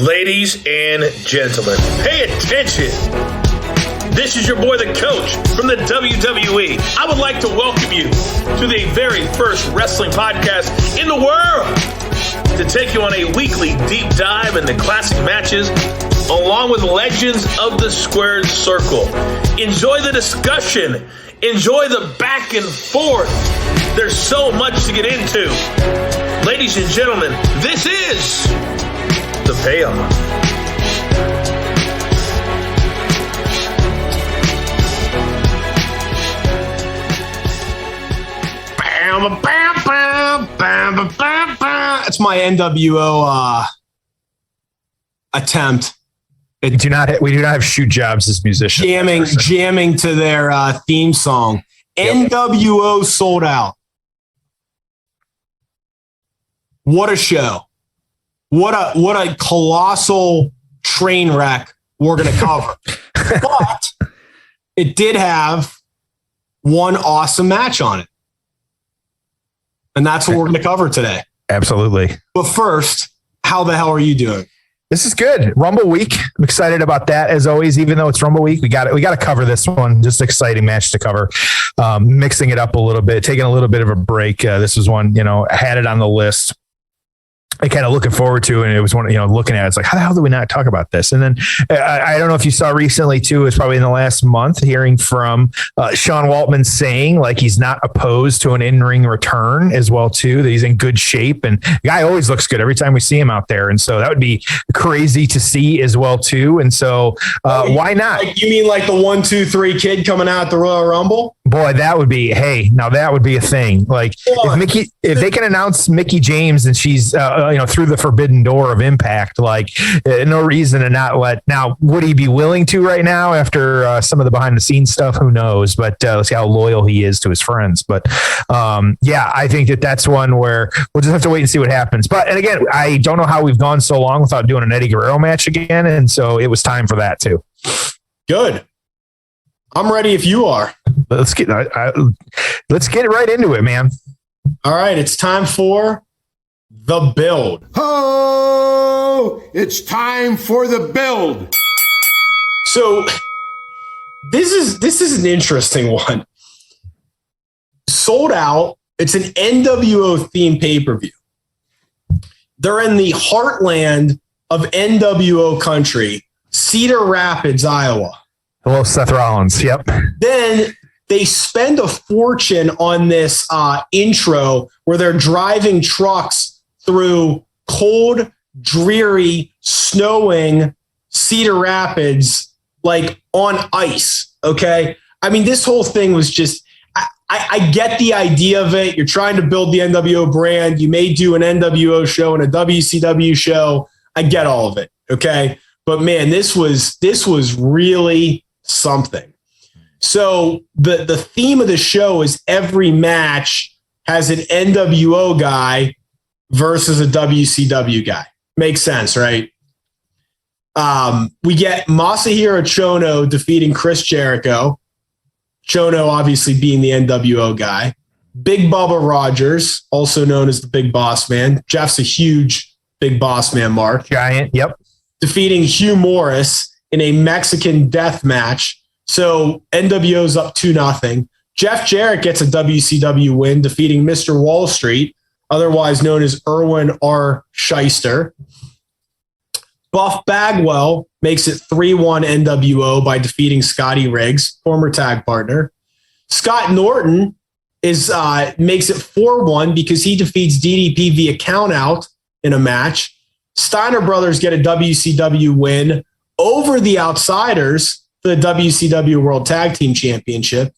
Ladies and gentlemen, pay attention. This is your boy, the coach from the WWE. I would like to welcome you to the very first wrestling podcast in the world to take you on a weekly deep dive into classic matches along with legends of the squared circle. Enjoy the discussion. Enjoy the back and forth. There's so much to get into. Ladies and gentlemen, this is the payoff. That's my NWO attempt. We do not have shoot jobs as musicians. Jamming to their theme song. Yep. NWO Sold Out. What a show. What a colossal train wreck we're going to cover. But it did have one awesome match on it. And that's what we're going to cover today. Absolutely. But first, how the hell are you doing? This is good. Rumble week. I'm excited about that as always. Even though it's Rumble week, we got to cover this one. Just an exciting match to cover. Mixing it up a little bit, taking a little bit of a break. This was one, I had it on the list. I kind of looking forward to, and it was one, looking at it, it's like, how the hell do we not talk about this? And then I don't know if you saw recently too, it's probably in the last month, hearing from Sean Waltman saying like he's not opposed to an in-ring return as well too, that he's in good shape, and the guy always looks good every time we see him out there. And so that would be crazy to see as well too. And so why not? Like, you mean like the 1, 2, 3 kid coming out at the Royal Rumble? Boy, that would be, now that would be a thing. Like if they can announce Mickie James and she's, through the forbidden door of Impact, like no reason to not let. Now, would he be willing to right now after some of the behind the scenes stuff? Who knows? But let's see how loyal he is to his friends. But I think that's one where we'll just have to wait and see what happens. And again, I don't know how we've gone so long without doing an Eddie Guerrero match again. And so it was time for that too. Good. I'm ready if you are. Let's get right into it, man. All right. It's time for the build. Oh, it's time for the build. So this is an interesting one. Sold Out. It's an NWO themed pay-per-view. They're in the heartland of NWO country, Cedar Rapids, Iowa. Hello, Seth Rollins. Yep. Then they spend a fortune on this intro where they're driving trucks through cold, dreary, snowing Cedar Rapids, like on ice. Okay. I mean, this whole thing was just, I get the idea of it. You're trying to build the NWO brand. You may do an NWO show and a WCW show. I get all of it. Okay. But man, this was really something. So the theme of the show is every match has an NWO guy versus a WCW guy. Makes sense, right? We get Masahiro Chono defeating Chris Jericho. Chono obviously being the NWO guy. Big Bubba Rogers, also known as the Big Boss Man. Jeff's a huge Big Boss Man mark. Giant, yep. Defeating Hugh Morris in a Mexican death match. So NWO's up 2-0. Jeff Jarrett gets a WCW win, defeating Mr. Wall Street, otherwise known as Erwin R. Shyster. Buff Bagwell makes it 3-1 NWO by defeating Scotty Riggs, former tag partner. Scott Norton makes it 4-1 because he defeats DDP via countout in a match. Steiner Brothers get a WCW win over the Outsiders for the WCW World Tag Team Championship.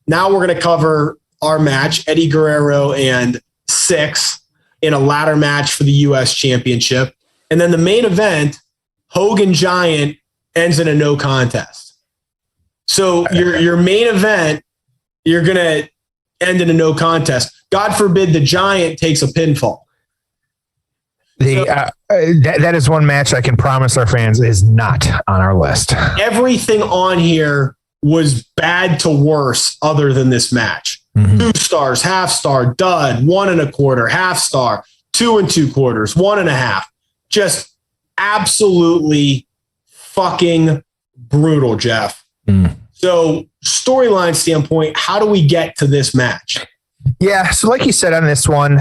Now we're going to cover our match, Eddie Guerrero and Syxx, in a ladder match for the U.S. Championship. And then the main event, Hogan Giant, ends in a no contest. So your main event, you're going to end in a no contest. God forbid the Giant takes a pinfall. That is one match I can promise our fans is not on our list. Everything on here was bad to worse other than this match. Mm-hmm. 2 stars, half star, dud, 1 1/4, half star, 2 2/4, 1.5. Just absolutely fucking brutal, Jeff. So storyline standpoint, how do we get to this match? Yeah, so like you said on this one,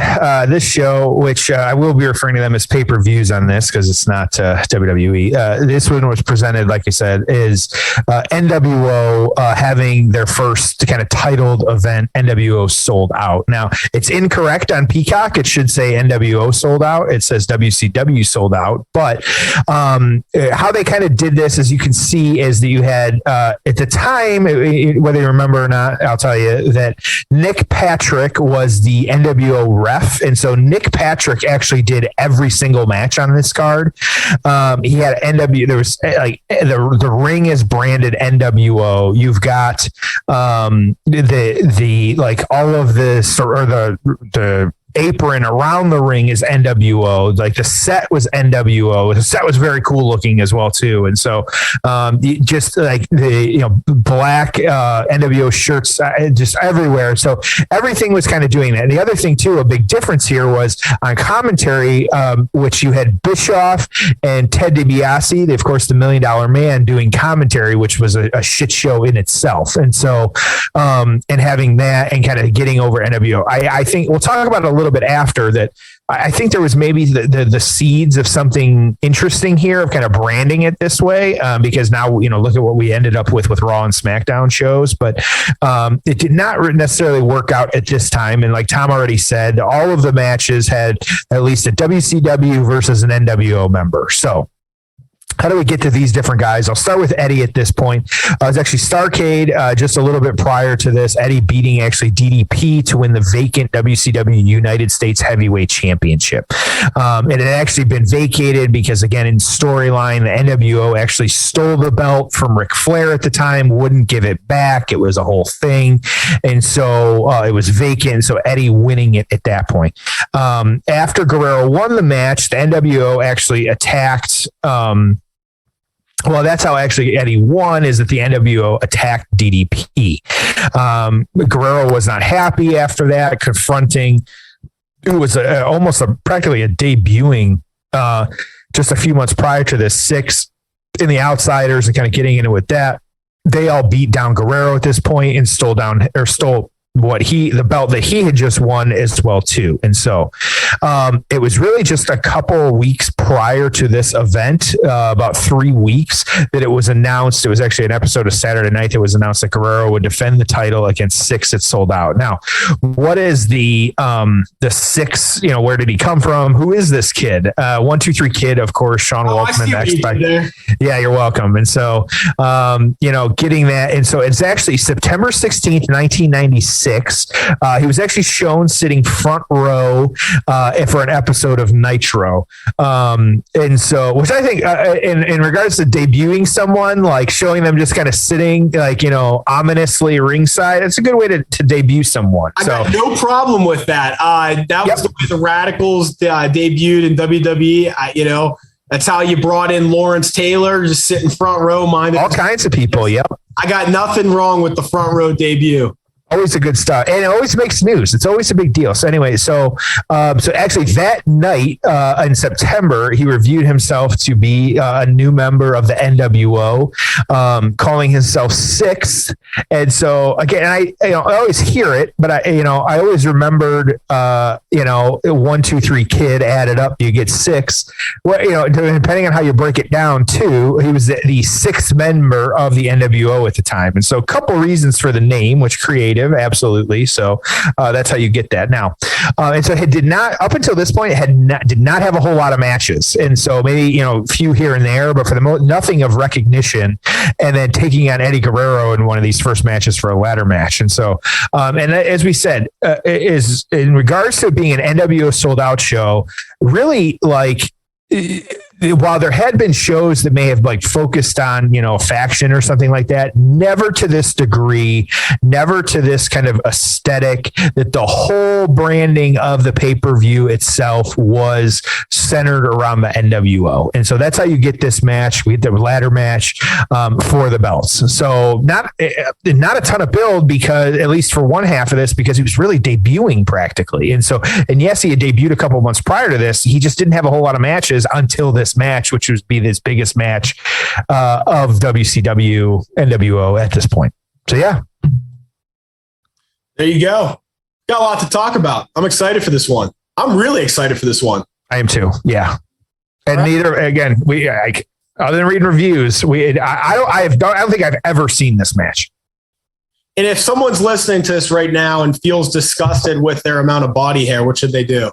this show, which I will be referring to them as pay-per-views on this because it's not WWE. This one was presented, like you said, is NWO having their first kind of titled event, NWO Sold Out. Now, it's incorrect on Peacock. It should say NWO Sold Out. It says WCW Sold Out. But how they kind of did this, as you can see, is that you had, at the time, whether you remember or not, I'll tell you, that Nick Patrick was the NWO ref. And so Nick Patrick actually did every single match on this card. He had NWO. There was like the ring is branded NWO. You've got the like all of this or the apron around the ring is NWO. Like the set was NWO. The set was very cool looking as well too. And so just like the black NWO shirts just everywhere. So everything was kind of doing that. And the other thing too, a big difference here was on commentary, which you had Bischoff and Ted DiBiase, of course, the $1 Million Man, doing commentary, which was a shit show in itself. And so and having that and kind of getting over NWO, I think we'll talk about it a little bit after that. I think there was maybe the seeds of something interesting here of kind of branding it this way, because now, look at what we ended up with Raw and SmackDown shows, but it did not necessarily work out at this time. And like Tom already said, all of the matches had at least a WCW versus an NWO member. So how do we get to these different guys? I'll start with Eddie at this point. It was actually Starrcade just a little bit prior to this. Eddie beating actually DDP to win the vacant WCW United States Heavyweight Championship. It had actually been vacated because, again, in storyline, the NWO actually stole the belt from Ric Flair at the time, wouldn't give it back. It was a whole thing. And so it was vacant. So Eddie winning it at that point. After Guerrero won the match, the NWO actually attacked... Well, that's how actually Eddie won, is that the NWO attacked DDP. Guerrero was not happy after that, confronting, it was practically a debuting just a few months prior to this, Syxx in the Outsiders and kind of getting into with that. They all beat down Guerrero at this point and stole the belt that he had just won as well too. And so it was really just a couple of weeks prior to this event, about 3 weeks, that it was announced. It was actually an episode of Saturday Night that was announced that Guerrero would defend the title against Syxx. It sold out. Now, what is the Syxx? Where did he come from? Who is this kid? 1, 2, 3 kid, of course, Sean Waltman. Yeah, you're welcome. And so, getting that. And so it's actually September 16th, 1996. He was actually shown sitting front row for an episode of Nitro. And so, which I think in regards to debuting someone, like showing them just kind of sitting like, ominously ringside, it's a good way to debut someone. I got no problem with that. That was the way the Radicals debuted in WWE. That's how you brought in Lawrence Taylor, just sitting front row, minding all kinds of people. Yep. I got nothing wrong with the front row debut. Always a good start, and it always makes news. It's always a big deal. So anyway, so actually that night in September, he reviewed himself to be a new member of the NWO, calling himself Syxx. And so again, I always hear it, but I always remembered 1, 2, 3 kid added up, you get Syxx. Well, depending on how you break it down, too, he was the sixth member of the NWO at the time, and so a couple reasons for the name, which creative. Absolutely. So that's how you get that now. And so it did not, up until this point, did not have a whole lot of matches. And so maybe, a few here and there, but for the nothing of recognition, and then taking on Eddie Guerrero in one of these first matches for a ladder match. And so, and as we said, is in regards to being an NWO sold out show, really like, while there had been shows that may have like focused on, faction or something like that, never to this degree, never to this kind of aesthetic, that the whole branding of the pay-per-view itself was centered around the NWO. And so that's how you get this match. We had the ladder match for the belts. So not a ton of build, because at least for one half of this, because he was really debuting practically. And yes, he had debuted a couple months prior to this. He just didn't have a whole lot of matches until this this match, which would be this biggest match of WCW NWO at this point. So yeah. There you go. Got a lot to talk about. I'm excited for this one. I'm really excited for this one. I am too. Yeah. And other than reading reviews, I don't think I've ever seen this match. And if someone's listening to this right now and feels disgusted with their amount of body hair, what should they do?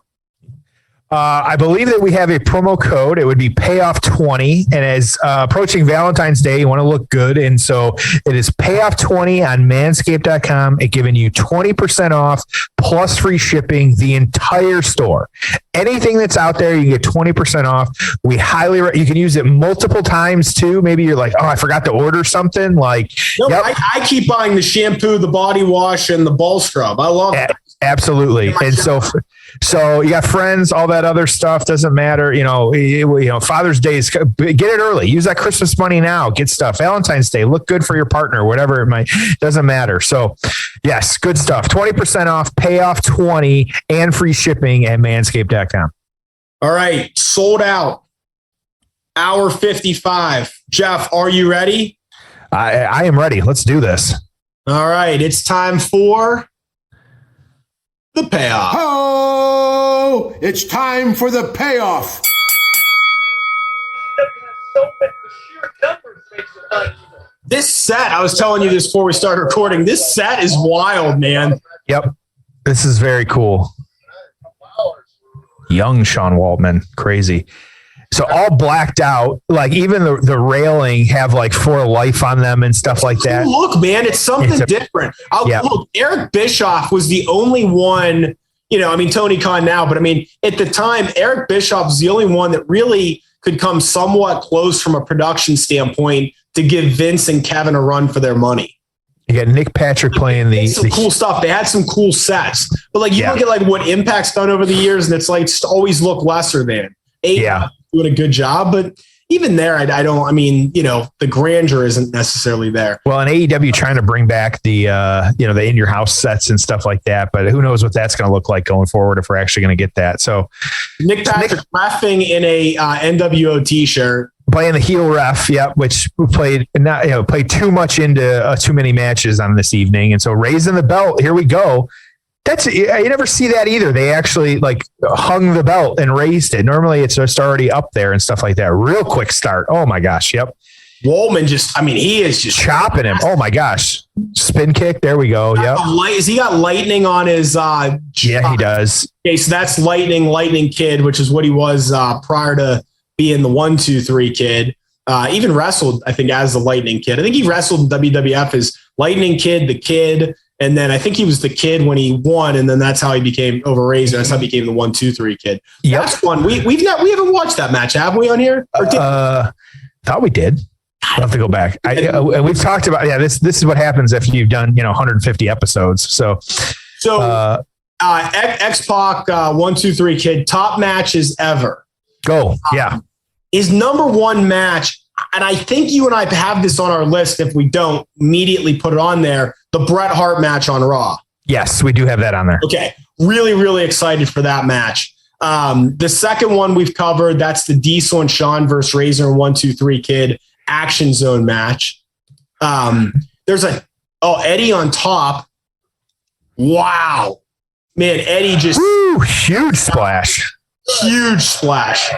I believe that we have a promo code. It would be payoff 20. And as approaching Valentine's Day, you want to look good. And so it is payoff 20 on manscaped.com. It's giving you 20% off plus free shipping, the entire store. Anything that's out there, you can get 20% off. We you can use it multiple times too. Maybe you're like, oh, I forgot to order something. Like, no, yep. I keep buying the shampoo, the body wash, and the ball scrub. I love it. Absolutely. And so you got friends, all that other stuff doesn't matter. Father's Day is, get it early. Use that Christmas money now. Get stuff. Valentine's Day, look good for your partner, whatever it might, doesn't matter. So yes, good stuff. 20% off, payoff 20 and free shipping at manscaped.com. All right. Sold out. Hour 55. Jeff, are you ready? I am ready. Let's do this. All right. It's time for the payoff. Oh, it's time for the payoff. This set, I was telling you this before we started recording, this set is wild, man. Yep. This is very cool. Young Sean Waltman. Crazy. So all blacked out, like even the railing have like For Life on them and stuff like that. Look, man, it's something different. Look, Eric Bischoff was the only one, Tony Khan now, but at the time, Eric Bischoff was the only one that really could come somewhat close from a production standpoint to give Vince and Kevin a run for their money. You got Nick Patrick playing the cool stuff. They had some cool sets, but like you look at like what Impact's done over the years, and it's like just always look lesser than. Doing a good job, but even there, I don't. The grandeur isn't necessarily there. Well, and AEW trying to bring back the the in your house sets and stuff like that, but who knows what that's going to look like going forward if we're actually going to get that. So Nick Patrick laughing in a NWO t-shirt. Playing the heel ref, which played too much into too many matches on this evening, and so raising the belt. Here we go. You never see that either. They actually like hung the belt and raised it. Normally it's just already up there and stuff like that. Real quick start. Oh my gosh. Yep. Waltman he is just chopping him. Oh my gosh. Spin kick. There we go. Yep. Has he got lightning on his yeah, he does. Okay, so that's Lightning Kid, which is what he was prior to being the 1-2-3 Kid. Even wrestled, I think, as the Lightning Kid. I think he wrestled in WWF as Lightning Kid, the Kid. And then I think he was the Kid when he won, and then that's how he became over Razor. That's how he became the 1-2-3 Kid. Yep. That's one. We haven't watched that match, have we, on here? Thought we did. I'll have to go back. We've talked about this is what happens if you've done 150 episodes. So X-Pac 1-2-3 Kid, top matches ever. Go. Yeah. His number one match, and I think you and I have this on our list. If we don't, immediately put it on there. The Bret Hart match on Raw. Yes, we do have that on there. Okay. Really, really excited for that match. The second one we've covered, that's the Diesel and Shawn versus Razor and 1-2-3 Kid Action Zone match. There's Eddie on top. Wow. Man, Eddie just... Woo, huge splash. Huge splash.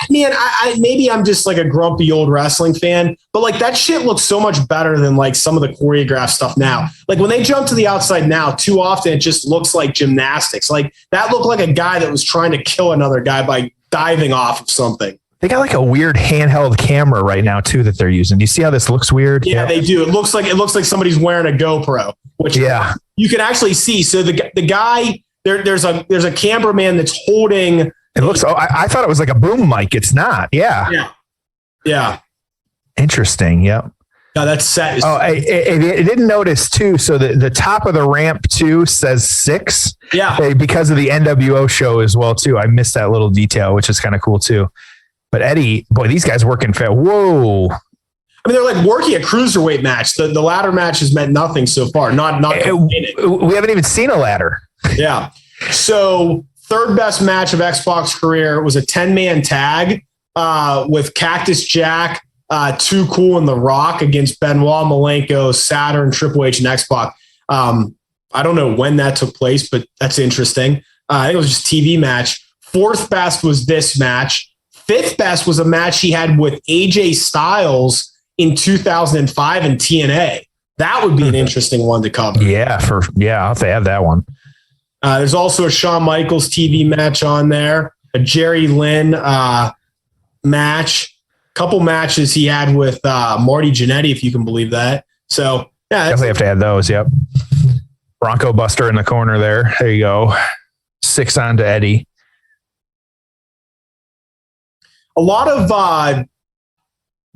Man, maybe I'm just like a grumpy old wrestling fan, but like that shit looks so much better than like some of the choreographed stuff now. Like when they jump to the outside now, too often it just looks like gymnastics. Like that looked like a guy that was trying to kill another guy by diving off of something. They got like a weird handheld camera right now too that they're using. Do you see how this looks weird? Yeah, they do. It looks like somebody's wearing a GoPro, which you can actually see. So the guy there's a cameraman that's holding. It looks. Oh, I thought it was like a boom mic. It's not. Yeah. Interesting. Yep. No, that's set. I didn't notice too. So the top of the ramp too says Syxx. Yeah. Because of the NWO show as well too. I missed that little detail, which is kind of cool too. But Eddie, boy, these guys working fast. Whoa. They're like working a cruiserweight match. The ladder match has meant nothing so far. Not we haven't even seen a ladder. Yeah. So third best match of X-Pac's career was a 10-man tag with Cactus Jack, Too Cool, and The Rock against Benoit, Malenko, Saturn, Triple H, and X-Pac. I don't know when that took place, but that's interesting. I think it was just a TV match. Fourth best was this match. Fifth best was a match he had with AJ Styles in 2005 in TNA. That would be an interesting one to cover. Yeah, I'll have to add that one. There's also a Shawn Michaels TV match on there, a Jerry Lynn match, couple matches he had with Marty Jannetty, if you can believe that. So yeah, definitely have to add those. Yep. Bronco Buster in the corner there. There you go. Syxx on to Eddie. A lot of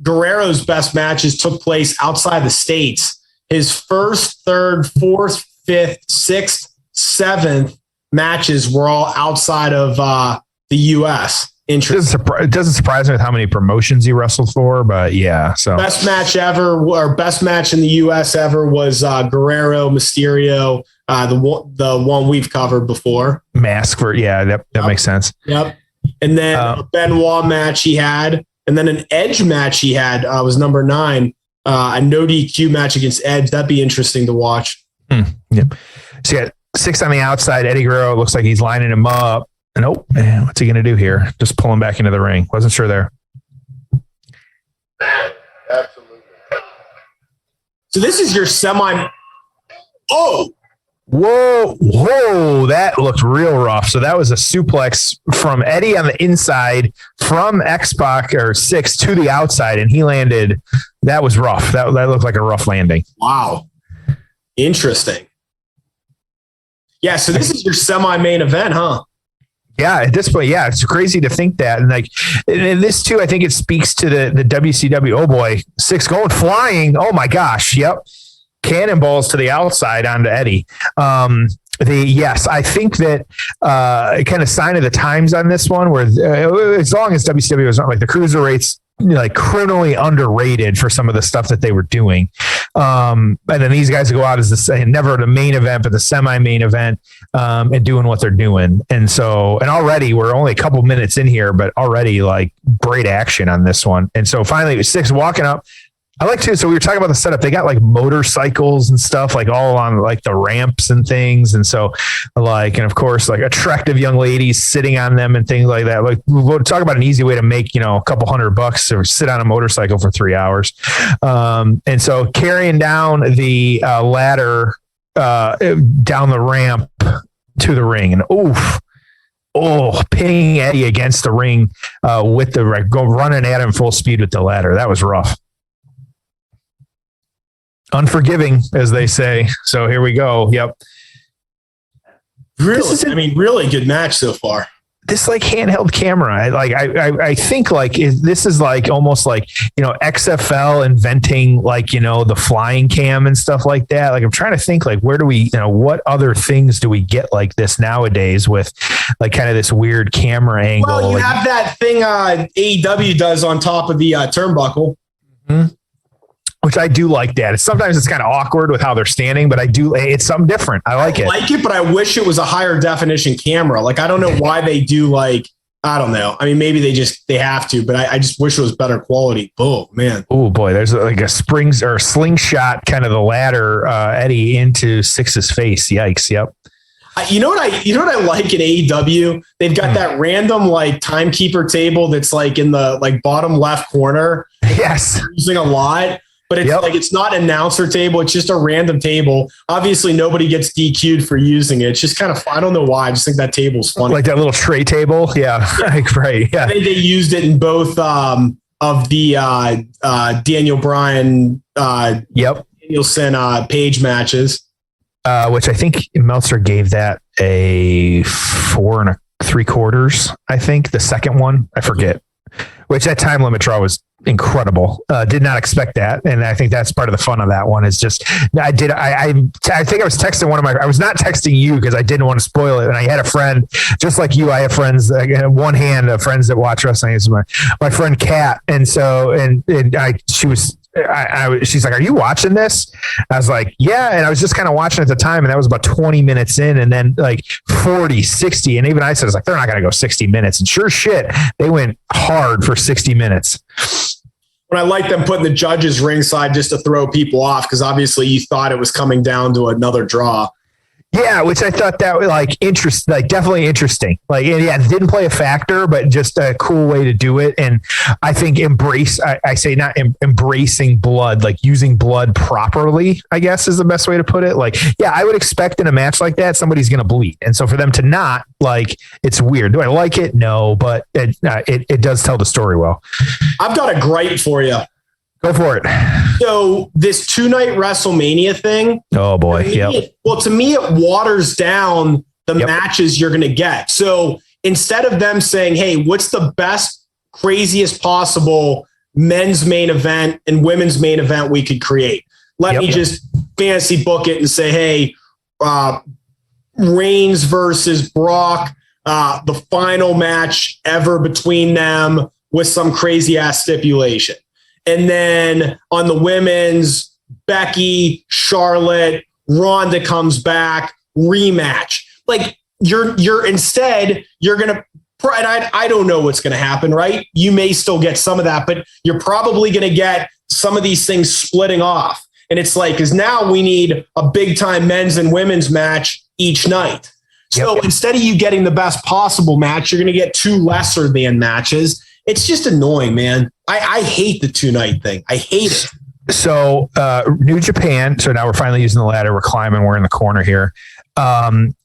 Guerrero's best matches took place outside the States. His first, third, fourth, fifth, sixth, seventh matches were all outside of the U.S. Interesting. It doesn't surprise me with how many promotions he wrestled for, but yeah. So best match ever, or best match in the U.S. ever, was Guerrero Mysterio, the one we've covered before. Mask for that makes sense. Yep. And then a Benoit match he had, and then an Edge match he had was number 9. A no DQ match against Edge. That'd be interesting to watch. Yep. So yeah, Syxx on the outside. Eddie Guerrero looks like he's lining him up. Nope. What's he going to do here? Just pull him back into the ring. Wasn't sure there. Absolutely. So this is your semi. Oh, whoa. That looked real rough. So that was a suplex from Eddie on the inside from X-Pac or Syxx to the outside. And he landed. That was rough. That looked like a rough landing. Wow. Interesting. Yeah. So this is your semi-main event, huh? Yeah, at this point, yeah, it's crazy to think that. And and this too, I think it speaks to the WCW. Oh boy, Syxx going flying. Oh my gosh. Yep. Cannonballs to the outside onto Eddie. Yes, I think that kind of sign of the times on this one, where as long as WCW was not like the cruiserweights, like criminally underrated for some of the stuff that they were doing. And then these guys go out as never the main event, but the semi-main event, and doing what they're doing. And so, and already we're only a couple minutes in here, but already like great action on this one. And so finally it was Syxx walking up. I like to, so we were talking about the setup. They got like motorcycles and stuff like all on like the ramps and things. And so like, and of course, like attractive young ladies sitting on them and things like that. Like we'll talk about an easy way to make, a couple $100 or sit on a motorcycle for 3 hours. And so carrying down the ladder down the ramp to the ring, and pinning Eddie against the ring with the running at him full speed with the ladder. That was rough. Unforgiving, as they say. So here we go. Yep. Really, really good match so far. This like handheld camera, I think like this is like almost like XFL inventing like the flying cam and stuff like that. Like I'm trying to think like where do we what other things do we get like this nowadays with like kind of this weird camera angle? Well, you have that thing AEW does on top of the turnbuckle. Mm-hmm. Which I do like that. Sometimes it's kind of awkward with how they're standing, but it's something different. I like it. But I wish it was a higher definition camera. Like, I don't know why they do I don't know. I mean, maybe they have to, but I just wish it was better quality. Oh man. Oh boy. There's like a springs or slingshot kind of the ladder, Eddie into Syxx's face. Yikes. Yep. You know what I like in AEW? They've got that random like timekeeper table that's like in the like bottom left corner. Yes. Using a lot. But it's like it's not an announcer table. It's just a random table. Obviously, nobody gets DQ'd for using it. It's just kind of, I don't know why. I just think that table's funny. Like that little tray table. Yeah. Right. Yeah. I think they used it in both of the Daniel Bryan, Danielson Page matches. Which I think Meltzer gave that a 4 3/4. I think the second one, I forget. Which that time limit draw was incredible. Did not expect that, and I think that's part of the fun of that one. Is just I think I was texting I was not texting you because I didn't want to spoil it, and I had a friend just like you. I have friends, one hand of friends that watch wrestling. Is my friend Kat, and so she was she's like, "Are you watching this?" I was like, "Yeah." And I was just kind of watching at the time, and that was about 20 minutes in, and then like 40, 60. And even I said, "They're not going to go 60 minutes." And sure shit, they went hard for 60 minutes. But I like them putting the judges ringside just to throw people off, because obviously you thought it was coming down to another draw. Yeah, which I thought that was definitely interesting. Like, yeah, it didn't play a factor, but just a cool way to do it. And I think embracing blood, like using blood properly, I guess is the best way to put it. Like, yeah, I would expect in a match like that, somebody's going to bleed. And so for them to not, like, it's weird. Do I like it? No, but it does tell the story well. I've got a gripe for you. Go for it. So this 2-night WrestleMania thing. Oh boy. To me, it waters down the matches you're going to get. So instead of them saying, "Hey, what's the best, craziest possible men's main event and women's main event we could create?" Let me just fantasy book it and say, "Hey, Reigns versus Brock, the final match ever between them with some crazy ass stipulation." And then on the women's, Becky, Charlotte, Ronda comes back, rematch. Like you're going to, I don't know what's going to happen, right? You may still get some of that, but you're probably going to get some of these things splitting off. And it's like, because now we need a big time men's and women's match each night. So instead of you getting the best possible match, you're going to get 2 lesser than matches. It's just annoying, man. I hate the 2-night thing. I hate it. So New Japan. So now we're finally using the ladder. We're climbing. We're in the corner here.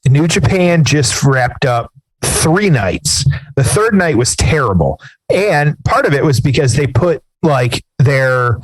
New Japan just wrapped up 3 nights. The 3rd night was terrible. And part of it was because they put like their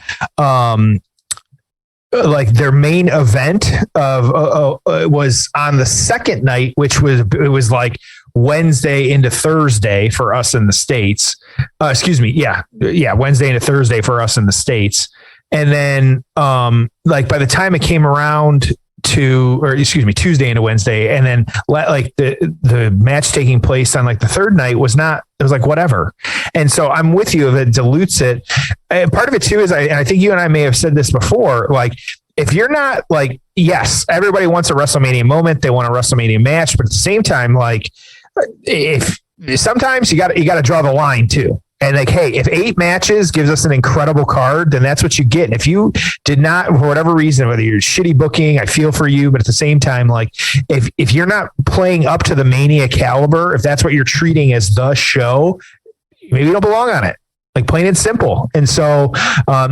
main event was on the 2nd night, which was like Wednesday into Thursday for us in the States. Wednesday into Thursday for us in the States. And then by the time it came around Tuesday into Wednesday, and then like the match taking place on like the 3rd night it was like whatever. And so I'm with you, that dilutes it. And part of it too is I think you and I may have said this before, like, if you're not like, yes, everybody wants a WrestleMania moment, they want a WrestleMania match, but at the same time, like, if sometimes you got to draw the line too. And like, hey, if 8 matches gives us an incredible card, then that's what you get. And if you did not, for whatever reason, whether you're shitty booking, I feel for you, but at the same time, like, if you're not playing up to the Mania caliber, if that's what you're treating as the show, maybe you don't belong on it. Like, plain and simple. And so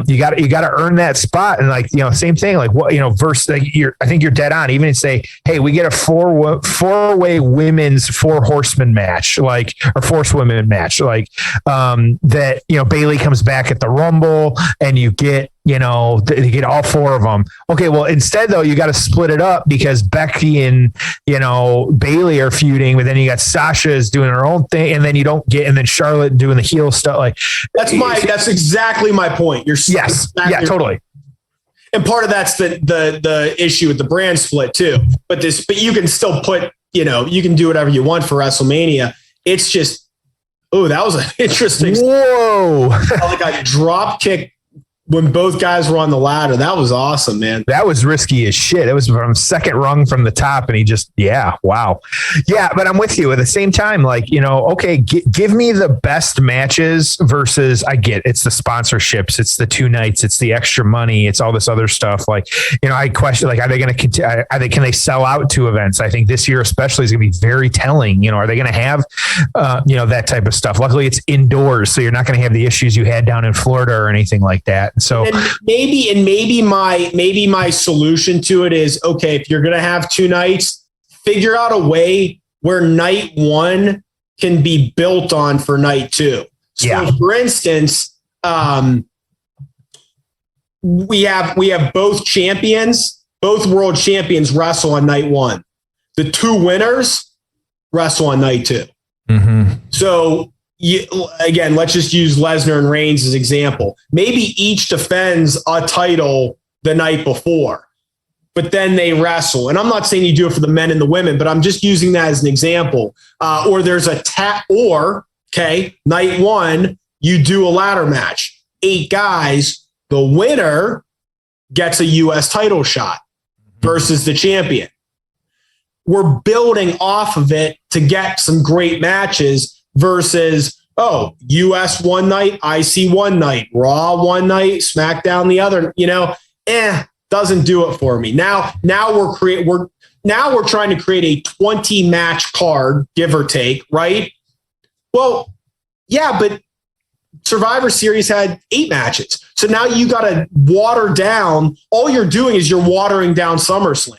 you got to earn that spot. And like, same thing, like what, versus like I think you're dead on. Even to say, hey, we get a 4-way women's 4 horsemen match, like, or 4 women match, like that, Bayley comes back at the Rumble and you get, you get all 4 of them. Okay. Well, instead though, you got to split it up because Becky and, Bayley are feuding, but then you got Sasha is doing her own thing. And then and then Charlotte doing the heel stuff. Like that's exactly my point. Yes. Yeah, totally. And part of that's the issue with the brand split too. But you can still put, you can do whatever you want for WrestleMania. It's just, that was an interesting. Whoa. Like a drop kick when both guys were on the ladder. That was awesome, man. That was risky as shit. It was from 2nd rung from the top. And he just, wow. Yeah. But I'm with you at the same time. Like, okay, give me the best matches versus it's the sponsorships. It's the 2 nights. It's the extra money. It's all this other stuff. Like, I question, like, are they going to continue? Can they sell out 2 events? I think this year especially is going to be very telling. Are they going to have, that type of stuff? Luckily it's indoors. So you're not going to have the issues you had down in Florida or anything like that. So maybe my solution to it is, okay, if you're going to have 2 nights, figure out a way where night 1 can be built on for night 2. So for instance, we have both world champions wrestle on night 1. The 2 winners wrestle on night 2. Mm-hmm. So again, let's just use Lesnar and Reigns as example. Maybe each defends a title the night before, but then they wrestle. And I'm not saying you do it for the men and the women, but I'm just using that as an example. Or there's night 1, you do a ladder match, 8 guys, The winner gets a U.S. title shot versus the champion. We're building off of it to get some great matches versus, U.S. one night, IC one night, Raw one night, SmackDown the other. Doesn't do it for me. Now we're trying to create a 20 match card, give or take, right? Well, yeah, but Survivor Series had 8 matches. So now you got to water down. All you're doing is you're watering down SummerSlam.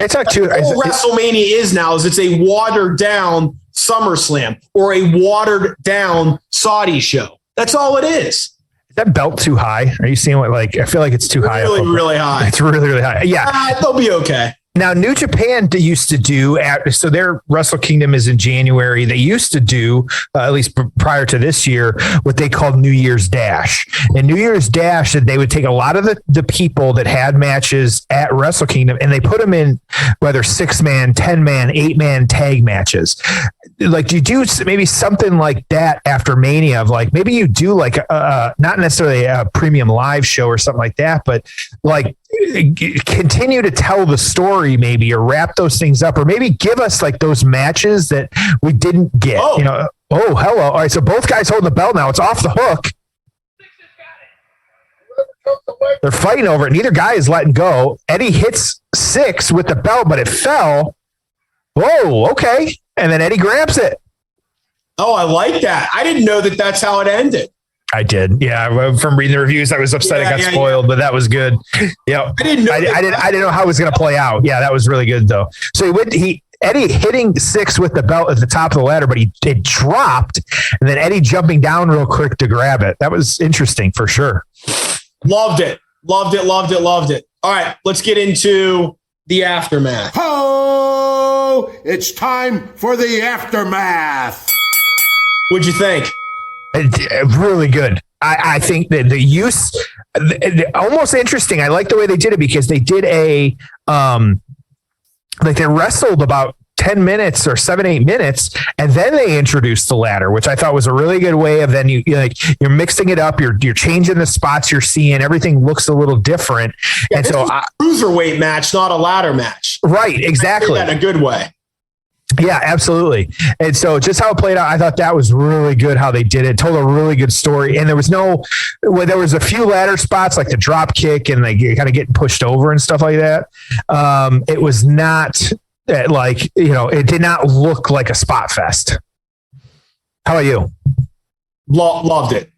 It's not too. WrestleMania is it's a watered down SummerSlam or a watered down Saudi show. That's all it is. Is that belt too high? Are you seeing what, I feel like it's too high. Really high. It's really, really high. Yeah. They'll be okay. Now, New Japan used to do, so their Wrestle Kingdom is in January. They used to do, at least prior to this year, what they called New Year's Dash. And New Year's Dash, they would take a lot of the people that had matches at Wrestle Kingdom and they put them in whether 6-man, 10-man, 8-man tag matches. Do you do maybe something like that after Mania of maybe you do not necessarily a premium live show or something like that, but continue to tell the story maybe, or wrap those things up, or maybe give us those matches that we didn't get. Hello. All right. So both guys holding the belt now. It's off the hook. They're fighting over it. Neither guy is letting go. Eddie hits Syxx with the belt, but it fell. Whoa. Okay. And then Eddie grabs it. Oh, I like that. I didn't know that that's how it ended. I did. Yeah. From reading the reviews, I was upset it got spoiled, but that was good. Yeah. I didn't know. I didn't know how it was going to play out. Yeah. That was really good though. So Eddie hitting Syxx with the belt at the top of the ladder, but it dropped, and then Eddie jumping down real quick to grab it. That was interesting for sure. Loved it. All right. Let's get into the aftermath. Oh, it's time for the aftermath. What'd you think? Really good. I think that the use, almost interesting. I like the way they did it because they did they wrestled about 10 minutes or 7-8 minutes, and then they introduced the ladder, which I thought was a really good way of then you're mixing it up, you're changing the spots you're seeing, everything looks a little different. Yeah, and so a cruiserweight match, not a ladder match. Right, exactly. In a good way. Yeah, absolutely. And so just how it played out, I thought that was really good how they did it. Told a really good story. And there was a few ladder spots like the drop kick and they kind of getting pushed over and stuff like that. It was not it did not look like a spot fest. How about you? Loved it.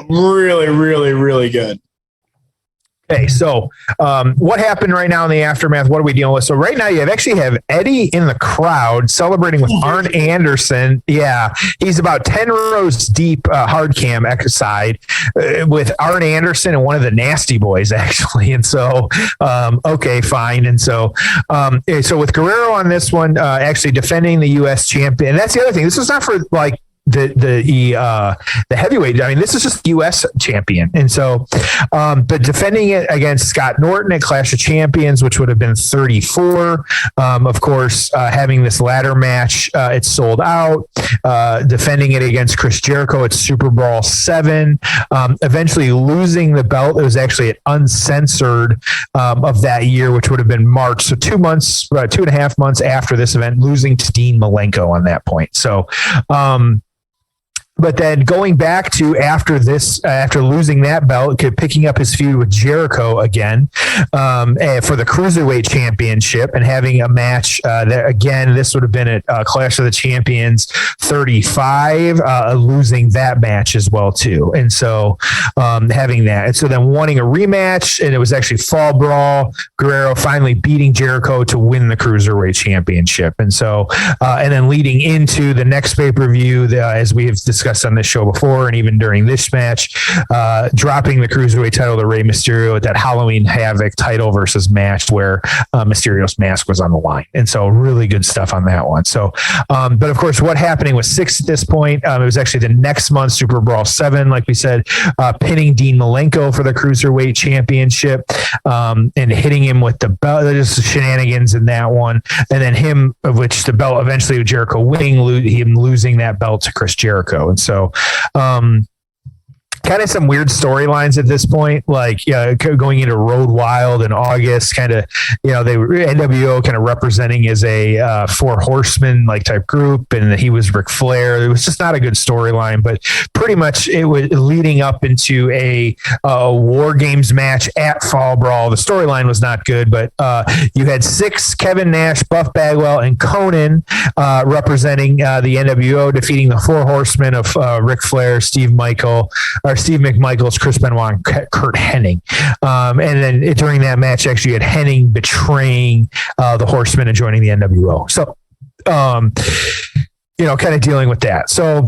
Really, really, really good. Okay, so what happened right now in the aftermath? What are we dealing with? So right now you actually have Eddie in the crowd celebrating with Arn Anderson. Yeah, he's about 10 rows deep, hard cam side with Arn Anderson and one of the Nasty Boys actually. And so, okay, fine. And so, so with Guerrero on this one, actually defending the U.S. champion. And that's the other thing. This is not for the heavyweight. I mean, this is just U.S. champion. And so, but defending it against Scott Norton at Clash of Champions, which would have been 34. Of course, having this ladder match, it's sold out. Defending it against Chris Jericho at Super Bowl 7. Eventually losing the belt. It was actually at Uncensored of that year, which would have been March. So 2.5 months after this event, losing to Dean Malenko on that point. So, but then going back to after losing that belt, picking up his feud with Jericho again for the Cruiserweight Championship and having a match that, again, this would have been at Clash of the Champions 35, losing that match as well, too. And so having that. And so then wanting a rematch, and it was actually Fall Brawl, Guerrero finally beating Jericho to win the Cruiserweight Championship. And so, and then leading into the next pay-per-view, as we have discussed on this show before, and even during this match, dropping the Cruiserweight title to Rey Mysterio at that Halloween Havoc title versus match where Mysterio's mask was on the line. And so really good stuff on that one. So, but of course, what happening with Syxx at this point, it was actually the next month, Super Brawl 7, like we said, pinning Dean Malenko for the Cruiserweight Championship and hitting him with the belt, just shenanigans in that one. And then him, of which the belt eventually with Jericho winning, him losing that belt to Chris Jericho. And so, kind of some weird storylines at this point, like going into Road Wild in August, kind of, they were NWO kind of representing as a Four Horsemen like type group, and he was Ric Flair. It was just not a good storyline, but pretty much it was leading up into a War Games match at Fall Brawl. The storyline was not good, but you had Syxx, Kevin Nash, Buff Bagwell, and Conan representing the NWO, defeating the Four Horsemen of Ric Flair, Steve McMichaels, Chris Benoit, and Kurt Hennig. And then during that match, actually, you had Hennig betraying the Horsemen and joining the NWO. So, kind of dealing with that. So,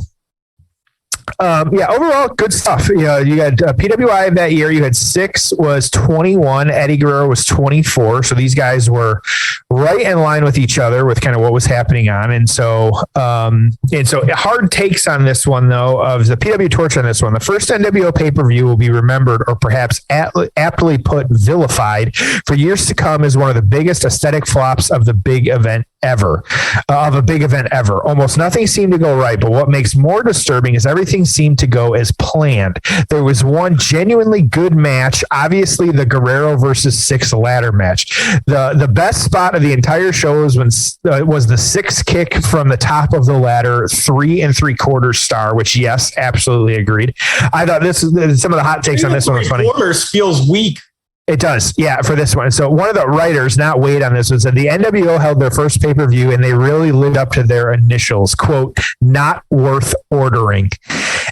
overall, good stuff. You got PWI that year. You had Syxx was 21, Eddie Guerrero was 24. So these guys were right in line with each other with kind of what was happening on. And so hard takes on this one, though, of the PW Torch on this one. The first NWO pay-per-view will be remembered, or perhaps aptly put, vilified for years to come as one of the biggest aesthetic flops of the big event ever. Almost nothing seemed to go right, but what makes more disturbing is everything seemed to go as planned. There was one genuinely good match, obviously the Guerrero versus Syxx ladder match. The best spot of the entire show was was the Syxx kick from the top of the ladder, 3 3/4 star, which, yes, absolutely agreed. I thought some of the hot takes on this one was funny. 3/4 feels weak. It does, yeah, for this one. So one of the writers, not Wade on this one, said the NWO held their first pay-per-view and they really lived up to their initials, quote, not worth ordering.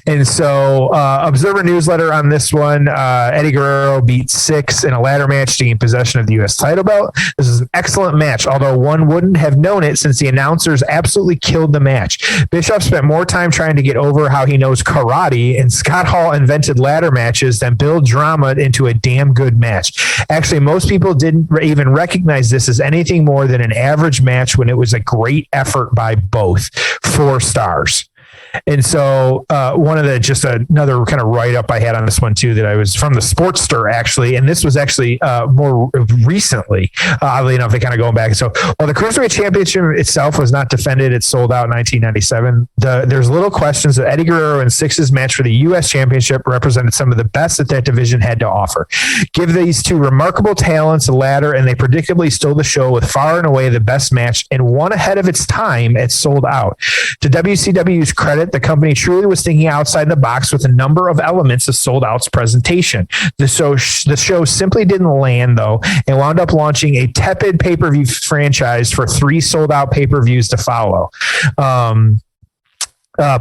And so Observer Newsletter on this one, Eddie Guerrero beat Syxx in a ladder match to gain possession of the U.S. title belt. This is an excellent match, although one wouldn't have known it since the announcers absolutely killed the match. Bischoff spent more time trying to get over how he knows karate, and Scott Hall invented ladder matches than build drama into a damn good match. Actually, most people didn't even recognize this as anything more than an average match when it was a great effort by both. 4 stars. And so another kind of write-up I had on this one too, that I was from the Sportster actually, and this was actually more recently, oddly enough, they kind of going back. So while the Cruiserweight Championship itself was not defended, it sold out in 1997. There's little questions that Eddie Guerrero and Syxx's match for the U.S. Championship represented some of the best that division had to offer. Give these two remarkable talents a ladder, and they predictably stole the show with far and away the best match, and one ahead of its time. It sold out. To WCW's credit, the company truly was thinking outside the box with a number of elements of Sold Out's presentation. The show simply didn't land, though, and wound up launching a tepid pay-per-view franchise for 3 sold-out pay-per-views to follow.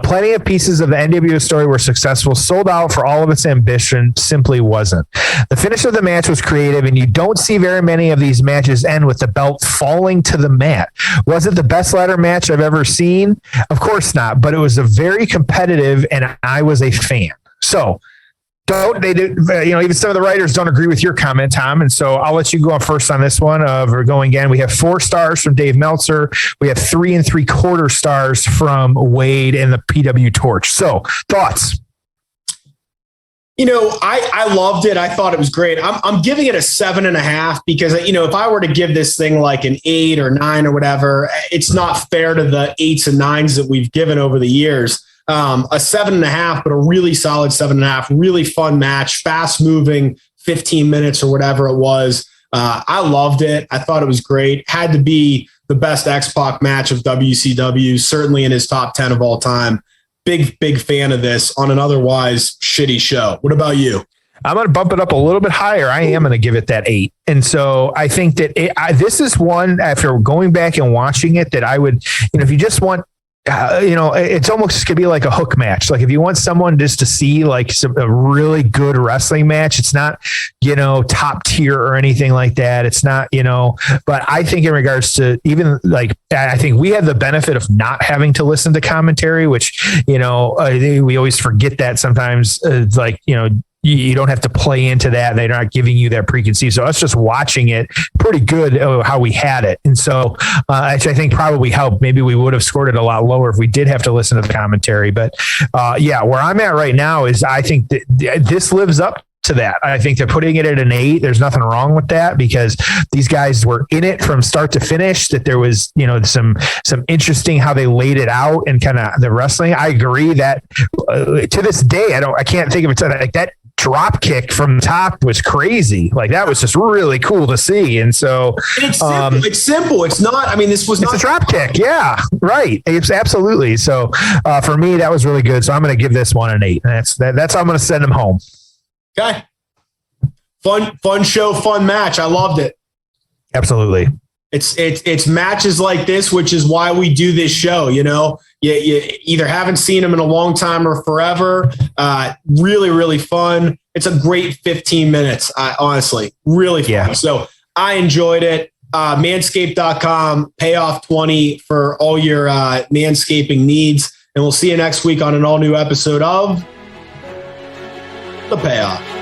Plenty of pieces of the NWO story were successful. Sold Out, for all of its ambition, simply wasn't. The finish of the match was creative, and you don't see very many of these matches end with the belt falling to the mat. Was it the best ladder match I've ever seen? Of course not, but it was a very competitive, and I was a fan. So, even some of the writers don't agree with your comment, Tom. And so I'll let you go first on this one. We're going again. We have 4 stars from Dave Meltzer. We have 3 3/4 stars from Wade and the PW Torch. So thoughts? I loved it. I thought it was great. I'm giving it a 7.5 because, if I were to give this thing like an 8 or 9 or whatever, it's not fair to the 8s and 9s that we've given over the years. A 7.5, but a really solid 7.5, really fun match, fast moving, 15 minutes or whatever it was. I loved it. I thought it was great. Had to be the best X-Pac match of WCW, certainly in his top 10 of all time. Big fan of this on an otherwise shitty show. What about you? I'm going to bump it up a little bit higher. I am going to give it that 8. And so I think that this is one, after going back and watching it, that I would, if you just want, it's almost could be like a hook match. Like if you want someone just to see like a really good wrestling match, it's not, top tier or anything like that. It's not, but I think in regards to even like, I think we have the benefit of not having to listen to commentary, which, we always forget that sometimes you don't have to play into that. They're not giving you that preconceived. So us just watching it, pretty good how we had it. And so I think probably helped. Maybe we would have scored it a lot lower if we did have to listen to the commentary. But where I'm at right now is I think that this lives up to that. I think they're putting it at an 8. There's nothing wrong with that because these guys were in it from start to finish, that there was, some interesting how they laid it out and kind of the wrestling. I agree that to this day, I can't think of it like that. Drop kick from the top was crazy. Like that was just really cool to see. And so it's simple. It's not, this was not a drop kick. Yeah, right. It's absolutely. So for me, that was really good. So I'm going to give this one an 8. That's how I'm going to send them home. Okay. Fun show, fun match. I loved it. Absolutely. It's matches like this, which is why we do this show. You either haven't seen them in a long time or forever. Really, really fun. It's a great 15 minutes. Honestly, really fun. Yeah. So I enjoyed it. Manscaped.com, payoff 20 for all your manscaping needs. And we'll see you next week on an all new episode of The Payoff.